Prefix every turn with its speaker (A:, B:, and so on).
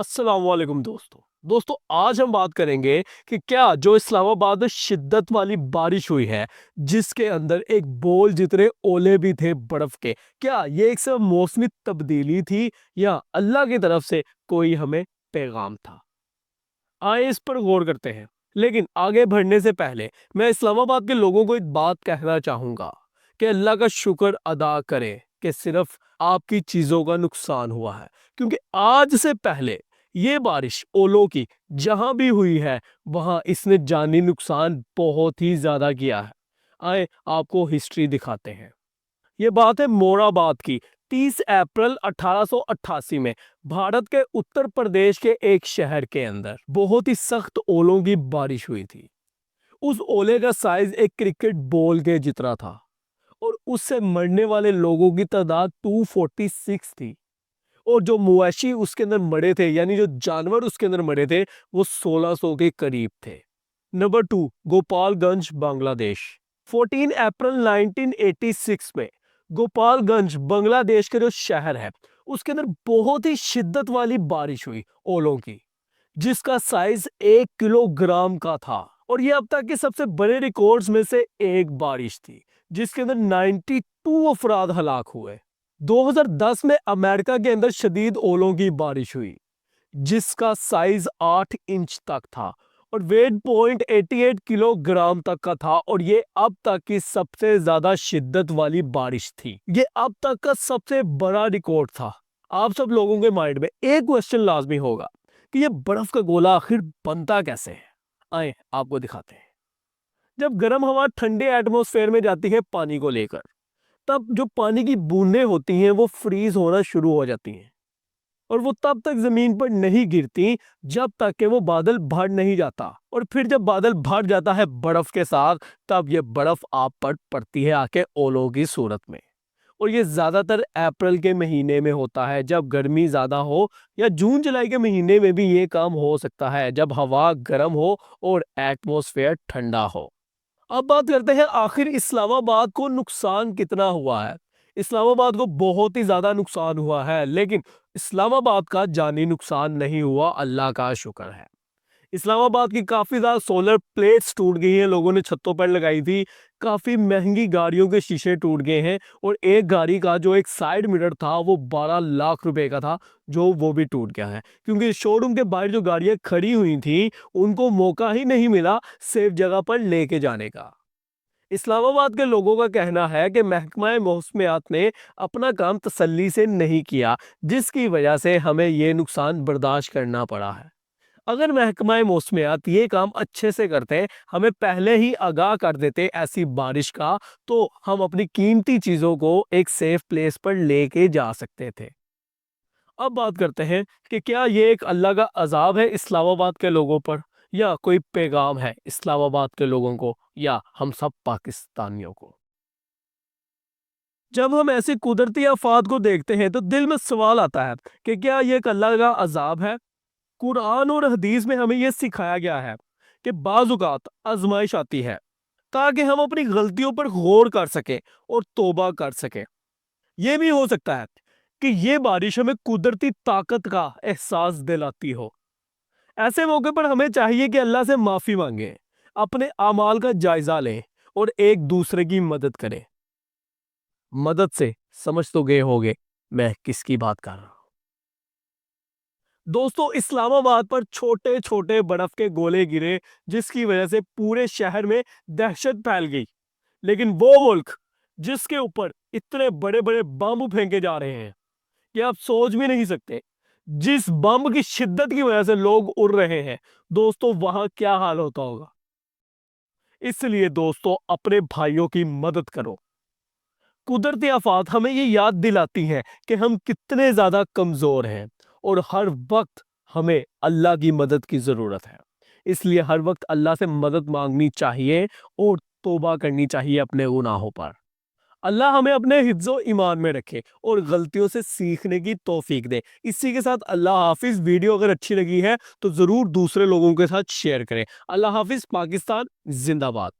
A: अस्सलाम वालेकुम दोस्तों आज हम बात करेंगे कि क्या जो इस्लामाबाद में शिद्दत वाली बारिश हुई है जिसके अंदर एक बोल जितने ओले भी थे बर्फ के, क्या ये एक सब मौसमी तब्दीली थी या अल्लाह की तरफ से कोई हमें पैगाम था। आए इस पर गौर करते हैं। लेकिन आगे बढ़ने से पहले मैं इस्लामाबाद के लोगों को एक बात कहना चाहूंगा कि अल्लाह का शुक्र अदा करें कि सिर्फ आपकी चीजों का नुकसान हुआ है, क्योंकि आज से पहले ये बारिश ओलों की जहां भी हुई है वहां इसने जानी नुकसान बहुत ही ज्यादा किया है। आए आपको हिस्ट्री दिखाते हैं। ये बात है मोराबाद की। 30 अप्रैल 1888 में भारत के उत्तर प्रदेश के एक शहर के अंदर बहुत ही सख्त ओलों की बारिश हुई थी। उस ओले का साइज एक क्रिकेट बॉल के जितना था और उससे मरने वाले लोगों की तादाद 246 थी। और जो मवेशी उसके अंदर मरे थे, यानी जो जानवर उसके अंदर मरे थे, वो 1600 के करीब थे। नंबर 2, गोपालगंज बांग्लादेश। 14 अप्रैल 1986 में गोपालगंज बांग्लादेश के जो शहर है उसके अंदर बहुत ही शिद्दत वाली बारिश हुई ओलों की, जिसका साइज 1 किलोग्राम का था। और ये अब तक के सबसे बड़े रिकॉर्ड्स में से एक बारिश थी जिसके अंदर 92 अफराद हलाक हुए। 2010 में अमेरिका के अंदर शदीद ओलों की बारिश हुई जिसका साइज 8 इंच तक था और वेट पॉइंट 88 किलोग्राम तक का था, और ये अब तक की सबसे ज्यादा शिद्दत वाली बारिश थी। ये अब तक का सबसे बड़ा रिकॉर्ड था। आप सब लोगों के माइंड में एक क्वेश्चन लाजमी होगा कि ये बर्फ का गोला आखिर बनता कैसे है। आए आपको दिखाते हैं। जब गर्म हवा ठंडे एटमॉस्फेयर में जाती है पानी को लेकर, तब जो पानी की बूंदें होती हैं वो फ्रीज होना शुरू हो जाती हैं और वो तब तक जमीन पर नहीं गिरती जब तक कि वो बादल भर नहीं जाता। और फिर जब बादल भर जाता है बर्फ के साथ, तब ये बर्फ आप पर पड़ती है आके ओलों की सूरत में। और ये ज्यादातर अप्रैल के महीने में होता है जब गर्मी ज्यादा हो, या जून जुलाई के महीने में भी ये काम हो सकता है जब हवा गर्म हो और एटमॉस्फेयर ठंडा हो। अब बात करते हैं आखिर इस्लामाबाद को नुकसान कितना हुआ है। इस्लामाबाद को बहुत ही ज्यादा नुकसान हुआ है, लेकिन इस्लामाबाद का जानी नुकसान नहीं हुआ, अल्लाह का शुक्र है। इस्लामाबाद की काफी ज्यादा सोलर प्लेट्स टूट गई हैं, लोगों ने छतों पर लगाई थी। काफी महंगी गाड़ियों के शीशे टूट गए हैं और एक गाड़ी का जो एक साइड मिरर था वो 12 लाख रुपए का था, जो वो भी टूट गया है, क्योंकि शोरूम के बाहर जो गाड़ियां खड़ी हुई थी उनको मौका ही नहीं मिला सेफ जगह पर लेके जाने का। इस्लामाबाद के लोगों का कहना है कि महकमा मौसमियात ने अपना काम तसल्ली से नहीं किया, जिसकी वजह से हमें ये नुकसान बर्दाश्त करना पड़ा है। अगर महकमा मौसमियात ये काम अच्छे से करते, हमें पहले ही आगाह कर देते ऐसी बारिश का, तो हम अपनी कीमती चीजों को एक सेफ प्लेस पर लेके जा सकते थे। अब बात करते हैं कि क्या ये एक अल्लाह का अजाब है इस्लामाबाद के लोगों पर, या कोई पैगाम है इस्लामाबाद के लोगों को या हम सब पाकिस्तानियों को। जब हम ऐसी कुदरती आफात को देखते हैं तो दिल में सवाल आता है कि क्या ये एक अल्लाह का अजाब है। कुरान और हदीस में हमें यह सिखाया गया है कि बाज़ औक़ात आजमाइश आती है ताकि हम अपनी गलतियों पर गौर कर सकें और तौबा कर सकें। यह भी हो सकता है कि ये बारिश हमें कुदरती ताकत का एहसास दिलाती हो। ऐसे मौके पर हमें चाहिए कि अल्लाह से माफी मांगे, अपने अमाल का जायजा लें और एक दूसरे की मदद करें। मदद से समझ तो गए होंगे मैं किसकी बात कर रहा हूं। दोस्तों, इस्लामाबाद पर छोटे छोटे बर्फ के गोले गिरे जिसकी वजह से पूरे शहर में दहशत फैल गई। लेकिन वो मुल्क जिसके ऊपर इतने बड़े बड़े बम फेंके जा रहे हैं कि आप सोच भी नहीं सकते, जिस बम की शिद्दत की वजह से लोग उड़ रहे हैं, दोस्तों वहां क्या हाल होता होगा। इसलिए दोस्तों, अपने भाइयों की मदद करो। कुदरती आफात हमें ये याद दिलाती हैं कि हम कितने ज्यादा कमजोर हैं और हर वक्त हमें अल्लाह की मदद की जरूरत है। इसलिए हर वक्त अल्लाह से मदद मांगनी चाहिए और तौबा करनी चाहिए अपने गुनाहों पर। अल्लाह हमें अपने हिफ्ज़ो ईमान में रखे और गलतियों से सीखने की तौफीक दे। इसी के साथ अल्लाह हाफिज। वीडियो अगर अच्छी लगी है तो जरूर दूसरे लोगों के साथ शेयर करें। अल्लाह हाफिज। पाकिस्तान जिंदाबाद।